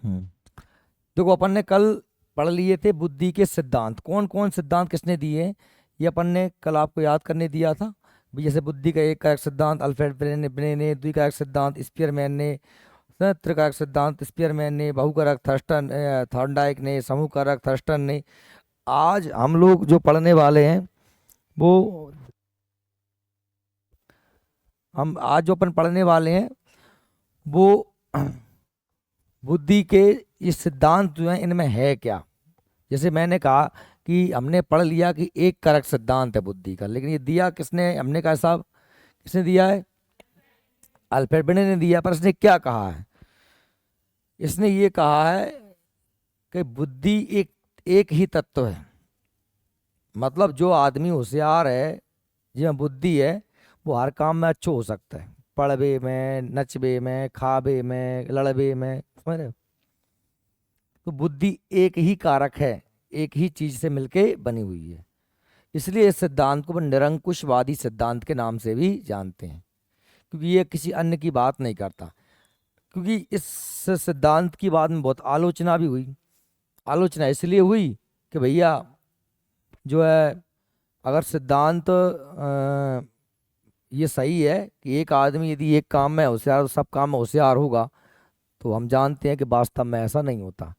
हम्म। देखो अपन ने कल पढ़ लिए थे बुद्धि के सिद्धांत। कौन कौन सिद्धांत किसने दिए हैं, ये अपन ने कल आपको याद करने दिया था भी। जैसे बुद्धि का एक कारक सिद्धांत अल्फ्रेड बिने ने, द्विकारक सिद्धांत स्पीयरमैन ने, त्रिकारक सिद्धांत स्पीयरमैन ने, बहुकारक थर्स्टन थॉर्नडाइक ने, समूह कारक थर्स्टन ने। आज हम लोग जो पढ़ने वाले हैं वो, हम आज जो अपन पढ़ने वाले हैं वो बुद्धि के ये सिद्धांत जो हैं इनमें है क्या। जैसे मैंने कहा कि हमने पढ़ लिया कि एक कारक सिद्धांत है बुद्धि का, लेकिन ये दिया किसने, हमने कहा साहब किसने दिया है, अल्फ्रेड बिने ने दिया। पर इसने क्या कहा है, इसने ये कहा है कि बुद्धि एक एक ही तत्व है। मतलब जो आदमी होशियार है, जिसमें बुद्धि है, वो हर काम में अच्छो हो सकता है। पढ़बे में, नचबे में, खाबे में, लड़बे में, समझ रहे हो। तो बुद्धि एक ही कारक है, एक ही चीज से मिलके बनी हुई है। इसलिए इस सिद्धांत को वो निरंकुशवादी सिद्धांत के नाम से भी जानते हैं, क्योंकि ये किसी अन्य की बात नहीं करता। क्योंकि इस सिद्धांत की बाद में बहुत आलोचना भी हुई। आलोचना इसलिए हुई कि भैया जो है, अगर सिद्धांत ये सही है कि एक आदमी यदि एक काम में होशियार तो सब काम में होशियार होगा, तो हम जानते हैं कि वास्तव में ऐसा नहीं होता।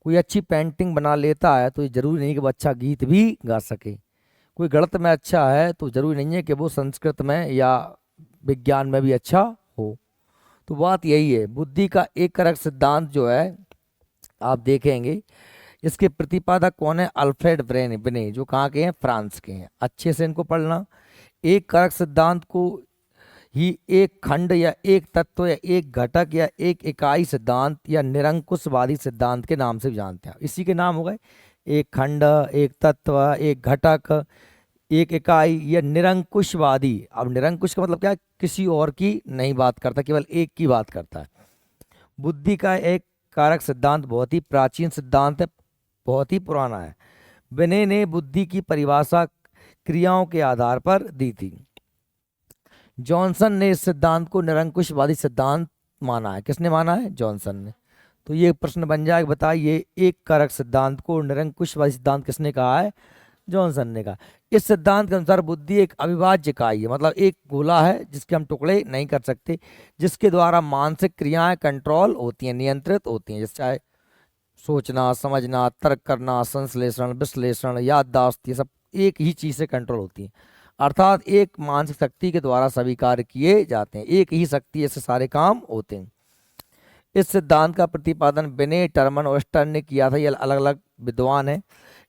कोई अच्छी पेंटिंग बना लेता है तो ये जरूरी नहीं कि वो अच्छा गीत भी गा सके। कोई गणित में अच्छा है तो जरूरी नहीं है कि वो संस्कृत में या विज्ञान में भी अच्छा हो। तो बात यही है, बुद्धि का एक कारक सिद्धांत जो है, आप देखेंगे इसके प्रतिपादक कौन है, अल्फ्रेड बिने, जो कहाँ के हैं, फ्रांस के हैं। अच्छे से इनको पढ़ना। एक कारक सिद्धांत को ही एक खंड या एक तत्व या एक घटक या एक इकाई सिद्धांत या निरंकुशवादी सिद्धांत के नाम से भी जानते हैं। इसी के नाम हो गए एक खंड, एक तत्व, एक घटक, एक इकाई या निरंकुशवादी। अब निरंकुश का मतलब क्या है, किसी और की नहीं बात करता, केवल एक की बात करता है। बुद्धि का एक कारक सिद्धांत बहुत ही प्राचीन सिद्धांत है, बहुत ही पुराना है। बिने ने बुद्धि की परिभाषा क्रियाओं के आधार पर दी थी। जॉनसन ने इस सिद्धांत को निरंकुशवादी सिद्धांत माना है। किसने माना है, जॉनसन ने। तो ये प्रश्न बन जाएगा, बताइए एक कारक सिद्धांत को निरंकुशवादी सिद्धांत किसने कहा है, जॉनसन ने कहा। इस सिद्धांत के अनुसार बुद्धि एक अविभाज्य इकाई है, मतलब एक गोला है जिसके हम टुकड़े नहीं कर सकते, जिसके द्वारा मानसिक क्रियाएं कंट्रोल होती हैं, नियंत्रित होती हैं। जैसे चाहे सोचना, समझना, तर्क करना, संश्लेषण, विश्लेषण, याददाश्त, ये सब एक ही चीज से कंट्रोल होती है। अर्थात एक मानसिक शक्ति के द्वारा सभी कार्य किए जाते हैं, एक ही शक्ति से सारे काम होते हैं। इस सिद्धांत का प्रतिपादन बिने, टर्मन और स्टर्न ने किया था। ये अलग अलग विद्वान हैं।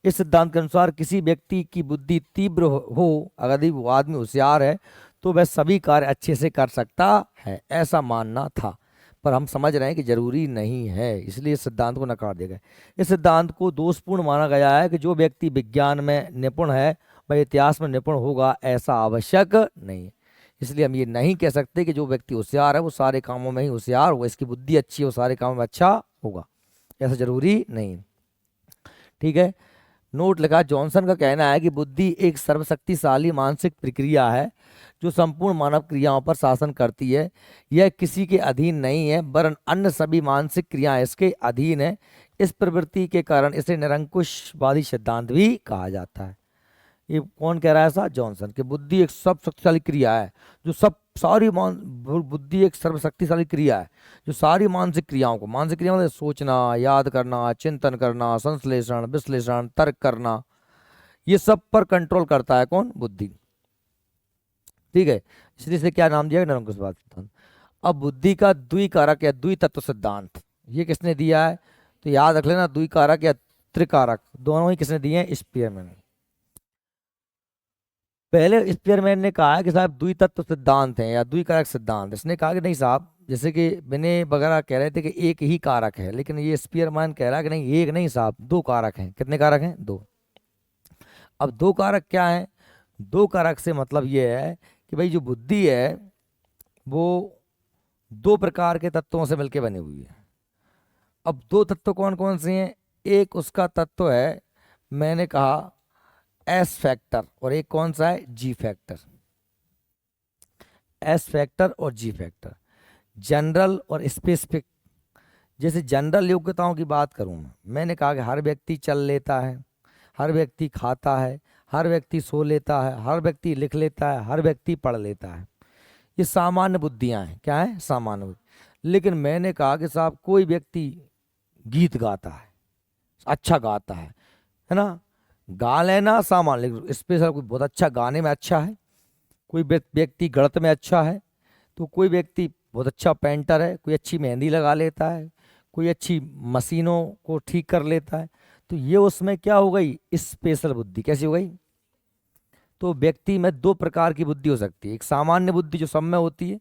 इस सिद्धांत के अनुसार किसी व्यक्ति की बुद्धि तीव्र हो, अगर वो आदमी होशियार है, तो वह सभी कार्य अच्छे से कर सकता है, ऐसा मानना था। पर हम समझ रहे हैं कि जरूरी नहीं है, इसलिए इस सिद्धांत को नकार दिया गया। इस सिद्धांत को दोषपूर्ण माना गया है कि जो व्यक्ति विज्ञान में निपुण है वह इतिहास में निपुण होगा, ऐसा आवश्यक नहीं है। इसलिए हम ये नहीं कह सकते कि जो व्यक्ति होशियार है वो सारे कामों में ही होशियार होगा, इसकी बुद्धि अच्छी है वो सारे कामों में अच्छा होगा, ऐसा जरूरी नहीं। ठीक है। नोट लिखा, जॉनसन का कहना है कि बुद्धि एक सर्वशक्तिशाली मानसिक प्रक्रिया है जो संपूर्ण मानव क्रियाओं पर शासन करती है। यह किसी के अधीन नहीं है, वरन अन्य सभी मानसिक क्रियाएं इसके अधीन है। इस प्रवृत्ति के कारण इसे निरंकुशवादी सिद्धांत भी कहा जाता है। ये कौन कह रहा है ऐसा, जॉनसन। कि बुद्धि एक सब शक्तिशाली क्रिया है, जो सब सारी मान बुद्धि एक सर्वशक्तिशाली क्रिया है जो सारी मानसिक क्रियाओं को, मानसिक क्रियाओं में सोचना, याद करना, चिंतन करना, संश्लेषण, विश्लेषण, तर्क करना, ये सब पर कंट्रोल करता है कौन, बुद्धि। ठीक है। इसलिए इसे क्या नाम दिया गया, निरंकुशवाद सिद्धांत। अब बुद्धि का द्विकारक या द्वितत्व सिद्धांत, ये किसने दिया है, तो याद रख लेना, द्विकारक या त्रिकारक दोनों ही किसने दिए हैं, स्पीयरमैन। पहले स्पीयरमैन ने कहा है कि साहब द्वितत्व सिद्धांत है या द्विकारक सिद्धांत। इसने कहा कि नहीं साहब, जैसे कि बिने वगैरह कह रहे थे कि एक ही कारक है, लेकिन ये स्पीयरमैन कह रहा है कि नहीं, एक नहीं साहब, दो कारक हैं। कितने कारक हैं, दो। अब दो कारक क्या है, दो कारक से मतलब ये है कि भाई जो बुद्धि है वो दो प्रकार के तत्वों से मिलकर बनी हुई है। अब दो तत्व कौन कौन से हैं, एक उसका तत्व है, मैंने कहा एस फैक्टर, और एक कौन सा है, जी फैक्टर। एस फैक्टर और जी फैक्टर, जनरल और स्पेसिफिक। जैसे जनरल योग्यताओं की बात करूं मैंने कहा कि हर व्यक्ति चल लेता है, हर व्यक्ति खाता है, हर व्यक्ति सो लेता है, हर व्यक्ति लिख लेता है, हर व्यक्ति पढ़ लेता है। ये सामान्य बुद्धियां हैं। क्या है? सामान्य बुद्धि। लेकिन मैंने कहा कि साहब कोई व्यक्ति गीत गाता है, अच्छा गाता है ना, गा लेना सामान्य, लेकिन स्पेशल कोई बहुत अच्छा गाने में अच्छा है, कोई व्यक्ति गणित में अच्छा है, तो कोई व्यक्ति बहुत अच्छा पेंटर है, कोई अच्छी मेहंदी लगा लेता है, कोई अच्छी मशीनों को ठीक कर लेता है। तो ये उसमें क्या हो गई? स्पेशल बुद्धि। कैसी हो गई? तो व्यक्ति में दो प्रकार की बुद्धि हो सकती है, एक सामान्य बुद्धि जो सब में होती है,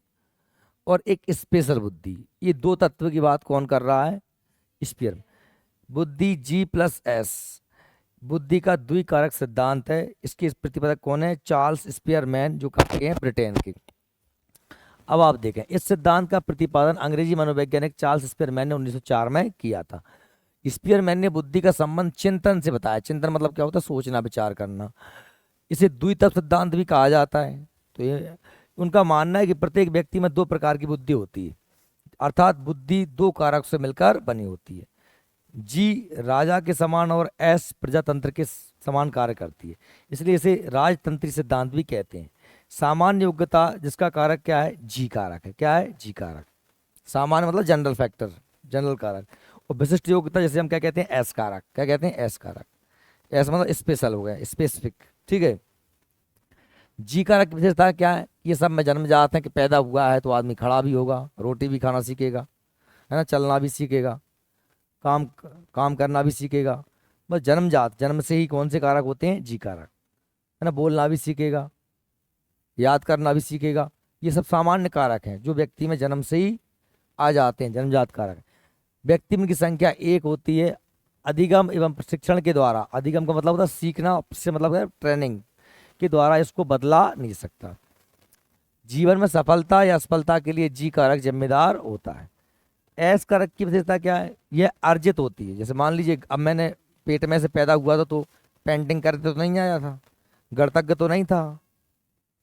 और एक स्पेशल बुद्धि। ये दो तत्व की बात कौन कर रहा है? स्पीयर। बुद्धि G+S बुद्धि का द्विकारक सिद्धांत है। इसके प्रतिपादक कौन है? चार्ल्स स्पीयरमैन, जो कहाँ के हैं? ब्रिटेन के। अब आप देखें, इस सिद्धांत का प्रतिपादन अंग्रेजी मनोवैज्ञानिक चार्ल्स स्पीयरमैन ने 1904 में किया था। स्पीयरमैन ने बुद्धि का संबंध चिंतन से बताया। चिंतन मतलब क्या होता है? सोचना, विचार करना। इसे द्वितत्व सिद्धांत भी कहा जाता है। तो ये उनका मानना है कि प्रत्येक व्यक्ति में दो प्रकार की बुद्धि होती है, अर्थात बुद्धि दो कारक से मिलकर बनी होती है। जी राजा के समान और एस प्रजातंत्र के समान कार्य करती है, इसलिए इसे राजतंत्री सिद्धांत भी कहते हैं। सामान्य योग्यता जिसका कारक क्या है? जी कारक है। क्या है? जी कारक। सामान्य मतलब जनरल फैक्टर, जनरल कारक। और विशिष्ट योग्यता जैसे हम क्या कहते हैं? एस कारक। क्या कहते हैं? एस कारक। एस मतलब स्पेशल हो गया, स्पेसिफिक। ठीक है। जी कारक की विशेषता क्या है? ये सब में जन्मजात है कि पैदा हुआ है तो आदमी खड़ा भी होगा, रोटी भी खाना सीखेगा, है ना, चलना भी सीखेगा, काम काम करना भी सीखेगा। बस जन्मजात, जन्म से ही कौन से कारक होते हैं? जी कारक, है ना। बोलना भी सीखेगा, याद करना भी सीखेगा। ये सब सामान्य कारक हैं जो व्यक्ति में जन्म से ही आ जाते हैं, जन्मजात कारक। व्यक्ति में की संख्या एक होती है। अधिगम एवं प्रशिक्षण के द्वारा, अधिगम का मतलब होता है सीखना, से मतलब है ट्रेनिंग के द्वारा इसको बदला नहीं सकता। जीवन में सफलता या असफलता के लिए जी कारक जिम्मेदार होता है। एस कारक की विशेषता क्या है? यह अर्जित होती है। जैसे मान लीजिए अब मैंने पेट में से पैदा हुआ था तो पेंटिंग करते तो नहीं आया था, गणितज्ञ तो नहीं था।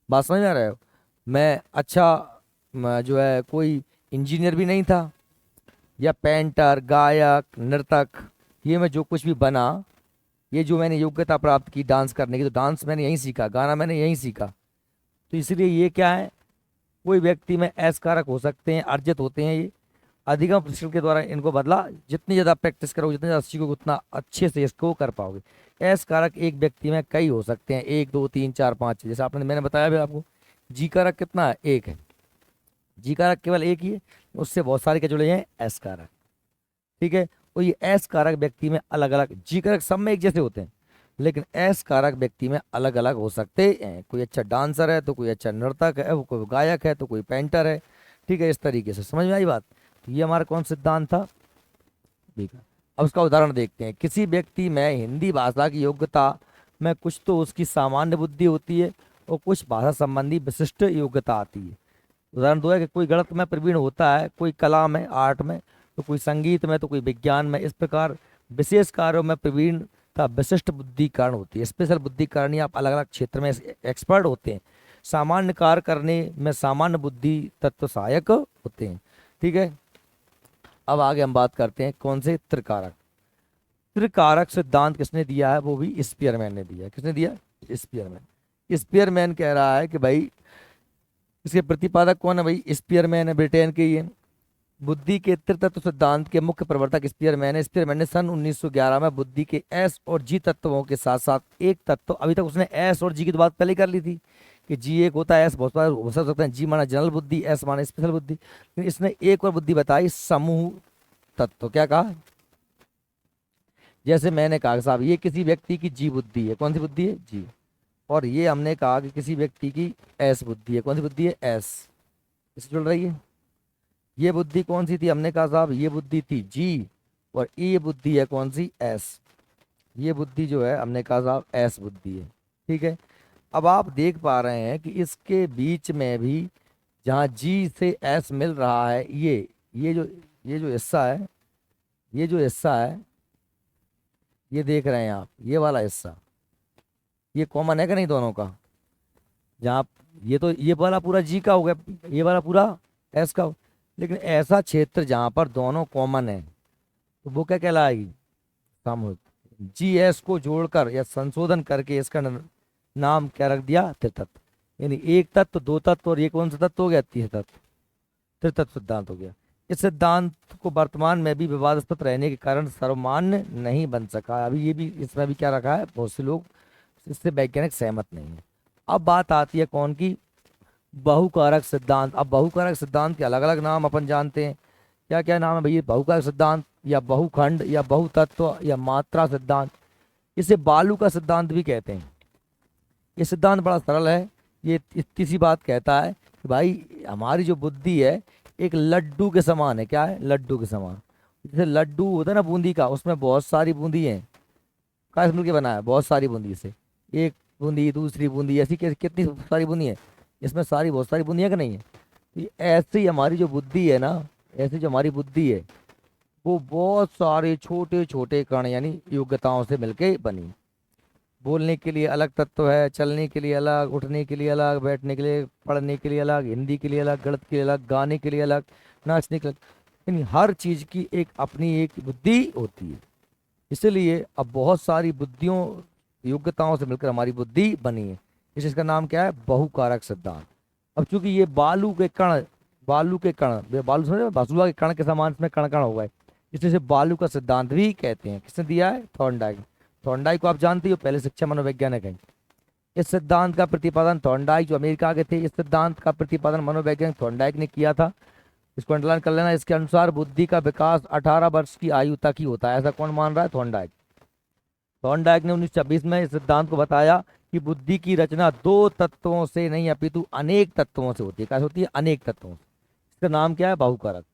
बात समझ में आ रहे हो? मैं अच्छा जो है कोई इंजीनियर भी नहीं था, या पेंटर, गायक, नर्तक, ये मैं जो कुछ भी बना, ये जो मैंने योग्यता प्राप्त की डांस करने की, तो डांस मैंने यहीं सीखा, गाना मैंने यहीं सीखा। तो इसलिए ये क्या है? कोई व्यक्ति में एस कारक हो सकते हैं, अर्जित होते हैं ये। अधिगम प्रशिक्षण के द्वारा इनको बदला, जितनी ज़्यादा प्रैक्टिस करोगे, जितनी ज़्यादा सीखोगे, उतना अच्छे से इसको कर पाओगे। एस कारक एक व्यक्ति में कई हो सकते हैं, एक, दो, तीन, चार, पाँच। जैसे आपने, मैंने बताया भी आपको। जी कारक कितना है? एक है। जी कारक केवल एक ही है, उससे बहुत सारे क्या जुड़े हैं? एस कारक। ठीक है। और ये एस कारक व्यक्ति में अलग अलग, जी कारक सब में एक जैसे होते हैं, लेकिन एस कारक व्यक्ति में अलग अलग हो सकते हैं। कोई अच्छा डांसर है तो कोई अच्छा नर्तक है, वो कोई गायक है तो कोई पेंटर है। ठीक है। इस तरीके से समझ में आई बात? तो ये हमारा कौन सिद्धांत था? ठीक है। अब उसका उदाहरण देखते हैं। किसी व्यक्ति में हिंदी भाषा की योग्यता में कुछ तो उसकी सामान्य बुद्धि होती है और कुछ भाषा संबंधी विशिष्ट योग्यता आती है। उदाहरण दो है कि कोई गणित में प्रवीण होता है, कोई कला में, आर्ट में, तो कोई संगीत में, तो कोई विज्ञान में। इस प्रकार विशेष कार्यों में प्रवीणता विशिष्ट बुद्धि कारण होती है। स्पेशल बुद्धि कारण आप अलग अलग क्षेत्र में एक्सपर्ट होते हैं। सामान्य कार्य करने में सामान्य बुद्धि तत्व सहायक होते हैं। ठीक है। अब आगे हम बात करते हैं कौन से? त्रिकारक। त्रिकारक सिद्धांत किसने दिया है? वो भी स्पीयरमैन ने दिया है। किसने दिया? स्पीयरमैन। स्पीयरमैन कह रहा है कि भाई, इसके प्रतिपादक कौन है? भाई स्पीयरमैन है, ब्रिटेन के ये। बुद्धि के त्रितत्व सिद्धांत के मुख्य प्रवर्तक स्पीयरमैन है। स्पीयरमैन ने सन 1911 में बुद्धि के एस और जी तत्वों के साथ साथ एक तत्व, अभी तक उसने एस और जी की तो बात पहले कर ली थी कि जी एक होता है, एस बहुत बार हो सकता है। जी माना जनरल बुद्धि, एस माना स्पेशल बुद्धि, लेकिन इसने एक और बुद्धि बताई, समूह तत्व। क्या कहा? जैसे मैंने कहा साहब, ये किसी व्यक्ति की जी बुद्धि है। कौन सी बुद्धि है? जी। और ये हमने कहा कि किसी व्यक्ति की एस बुद्धि है। कौन सी बुद्धि है? एस। इससे जुड़ रही है। ये बुद्धि कौन सी थी? हमने कहा साहब ये बुद्धि थी जी, और ये बुद्धि है कौन सी? एस। ये बुद्धि जो है हमने कहा साहब एस बुद्धि है। ठीक है। अब आप देख पा रहे हैं कि इसके बीच में भी जहाँ जी से एस मिल रहा है, ये जो हिस्सा है, ये जो हिस्सा है, ये देख रहे हैं आप, ये वाला हिस्सा, ये कॉमन है कि नहीं दोनों का? जहाँ ये तो, ये वाला पूरा जी का हो गया, ये वाला पूरा एस का हो। लेकिन ऐसा क्षेत्र जहाँ पर दोनों कॉमन है तो वो क्या कहलाएगी, सामूहिक। जीएस को जोड़कर या संशोधन करके इसका नाम क्या रख दिया, त्रितत्व। यानी एक तत्व, दो तत्व और ये कौन सा तत्व हो गया, तीसरा तत्व, त्रितत्व सिद्धांत हो गया। इस सिद्धांत को वर्तमान में भी विवादास्पद रहने के कारण सर्वमान्य नहीं बन सका। अभी ये भी इसमें भी क्या रखा है, बहुत से लोग इससे वैज्ञानिक सहमत नहीं है। अब बात आती है कौन की, बहुकारक सिद्धांत। अब बहुकारक सिद्धांत के अलग अलग नाम अपन जानते हैं। क्या क्या नाम है भैया, बहुकारक सिद्धांत या बहुखंड या बहुतत्व या मात्रा सिद्धांत। इसे बालू का सिद्धांत भी कहते हैं। ये सिद्धांत बड़ा सरल है। ये इतनी सी बात कहता है कि भाई हमारी जो बुद्धि है एक लड्डू के समान है। क्या है, लड्डू के समान। जैसे लड्डू होता है ना बूंदी का, उसमें बहुत सारी बूंदी हैं। क्या मिल के बना है, बहुत सारी बूंदी से, एक बूंदी दूसरी बूंदी, ऐसी कितनी सारी बूंदी है इसमें, सारी बहुत सारी बूंदी है कि नहीं है। तो ऐसे ही हमारी जो बुद्धि है ना, ऐसी जो हमारी बुद्धि है वो बहुत सारे छोटे छोटे कण यानी योग्यताओं से मिलके बनी। बोलने के लिए अलग तत्व है, चलने के लिए अलग, उठने के लिए अलग, बैठने के लिए, पढ़ने के लिए अलग, हिंदी के लिए अलग, गणित के लिए अलग, गाने के लिए अलग, नाचने के लिए अलग। यानी हर चीज की एक अपनी एक बुद्धि होती है। इसलिए अब बहुत सारी बुद्धियों योग्यताओं से मिलकर हमारी बुद्धि बनी है। इसका नाम क्या है, बहुकारक सिद्धांत। अब चूंकि ये बालू के कण, बालू के कण, बालू समझे, बासुआ के कण के समान इसमें कण कण हो गए, इसलिए इसे बालू का सिद्धांत भी कहते हैं। किसने दिया है, थॉर्नडाइक। थॉर्नडाइक को आप जानते हो, पहले शिक्षा मनोवैज्ञानिक है। इस सिद्धांत का प्रतिपादन थॉर्नडाइक जो अमेरिका के थे, इस सिद्धांत का प्रतिपादन मनोवैज्ञानिक थॉर्नडाइक ने किया था। इसको अंडरलाइन कर लेना। इसके अनुसार बुद्धि का विकास 18 वर्ष की आयु तक ही होता है। ऐसा कौन मान रहा है, थॉर्नडाइक। थॉर्नडाइक ने 1926 में इस सिद्धांत को बताया कि बुद्धि की रचना दो तत्वों से नहीं अपितु अनेक तत्वों से होती है। कैसे होती है, अनेक तत्वों से। इसका नाम क्या है, बहुकारक।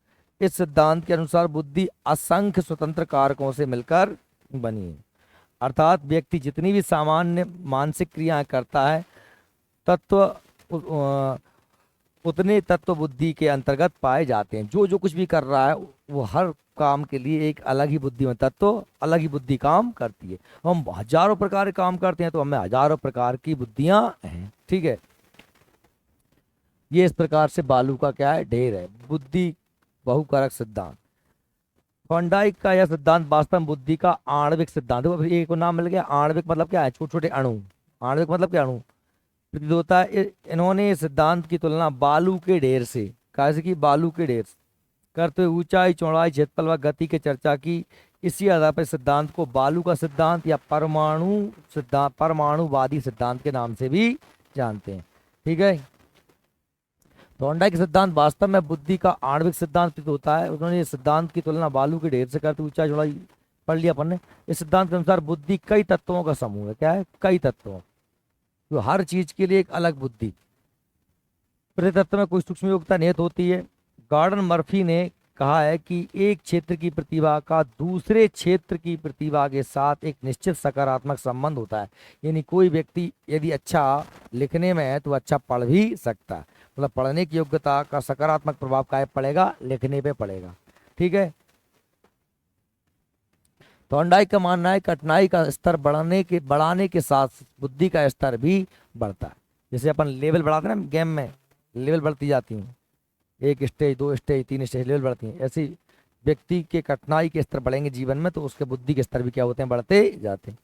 इस सिद्धांत के अनुसार बुद्धि असंख्य स्वतंत्र कारकों से मिलकर बनी है। अर्थात व्यक्ति जितनी भी सामान्य मानसिक क्रियाएं करता है, तत्व उतने तत्व बुद्धि के अंतर्गत पाए जाते हैं। जो जो कुछ भी कर रहा है वो हर काम के लिए एक अलग ही बुद्धि में तत्व, अलग ही बुद्धि काम करती है। हम हजारों प्रकार के काम करते हैं तो हमें हजारों प्रकार की बुद्धियां हैं। ठीक है, ये इस प्रकार से बालू का क्या है, ढेर है। बुद्धि बहुकारक सिद्धांत। थॉर्नडाइक का यह सिद्धांत वास्तव में बुद्धि का आणविक सिद्धांत है। एक को नाम मिल गया, आणविक मतलब क्या है, छोटे छोटे अणु। आणविक मतलब क्या, अणु प्रतीत होता है। इन्होंने इस सिद्धांत की तुलना बालू के ढेर से, कैसे की, बालू के ढेर से करते हुए ऊंचाई, चौड़ाई, क्षेत्रफल व गति की चर्चा की। इसी आधार पर सिद्धांत को बालू का सिद्धांत या परमाणु सिद्धांत, परमाणुवादी सिद्धांत के नाम से भी जानते हैं। ठीक है, थॉर्नडाइक सिद्धांत वास्तव में बुद्धि का आणविक सिद्धांत प्रतीत होता है। उन्होंने इस सिद्धांत की तुलना बालू के ढेर से करते ऊंचाई, चौड़ाई, पढ़ लिया अपन ने। इस सिद्धांत के अनुसार बुद्धि कई तत्वों का समूह है। क्या है, कई तत्वों, जो हर चीज के लिए एक अलग बुद्धि। प्रत्येक तत्व में कोई सूक्ष्म योग्यता निहित होती है। गॉर्डन मर्फी ने कहा है कि एक क्षेत्र की प्रतिभा का दूसरे क्षेत्र की प्रतिभा के साथ एक निश्चित सकारात्मक संबंध होता है। यानी कोई व्यक्ति यदि अच्छा लिखने में है तो अच्छा पढ़ भी सकता है। मतलब पढ़ने की योग्यता का सकारात्मक प्रभाव क्या पड़ेगा, लिखने पे पड़ेगा। ठीक है, थॉर्नडाइक का मानना है कठिनाई का स्तर बढ़ाने के साथ बुद्धि का स्तर भी बढ़ता है। जैसे अपन लेवल बढ़ाते हैं ना गेम में, लेवल बढ़ती जाती हैं, एक स्टेज, दो स्टेज, तीन स्टेज लेवल बढ़ती हैं। ऐसे व्यक्ति के कठिनाई के स्तर बढ़ेंगे जीवन में तो उसके बुद्धि के स्तर भी क्या होते हैं, बढ़ते जाते हैं।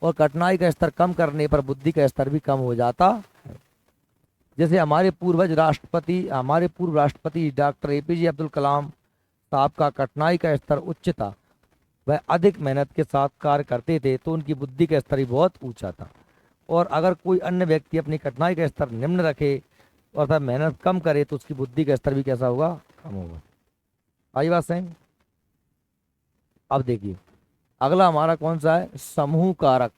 और कठिनाई का स्तर कम करने पर बुद्धि का स्तर भी कम हो जाता है। जैसे हमारे पूर्व राष्ट्रपति डॉक्टर एपीजे अब्दुल कलाम साहब का कठिनाई का स्तर उच्च था, वह अधिक मेहनत के साथ कार्य करते थे तो उनकी बुद्धि का स्तर भी बहुत ऊंचा था। और अगर कोई अन्य व्यक्ति अपनी कठिनाई का स्तर निम्न रखे और मेहनत कम करे तो उसकी बुद्धि का स्तर भी कैसा होगा, कम होगा। आई बात सही। अब देखिए अगला हमारा कौन सा है, समूह कारक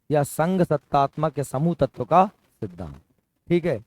या संघ सत्तात्मक या समूह तत्व का सिद्धांत। ठीक है,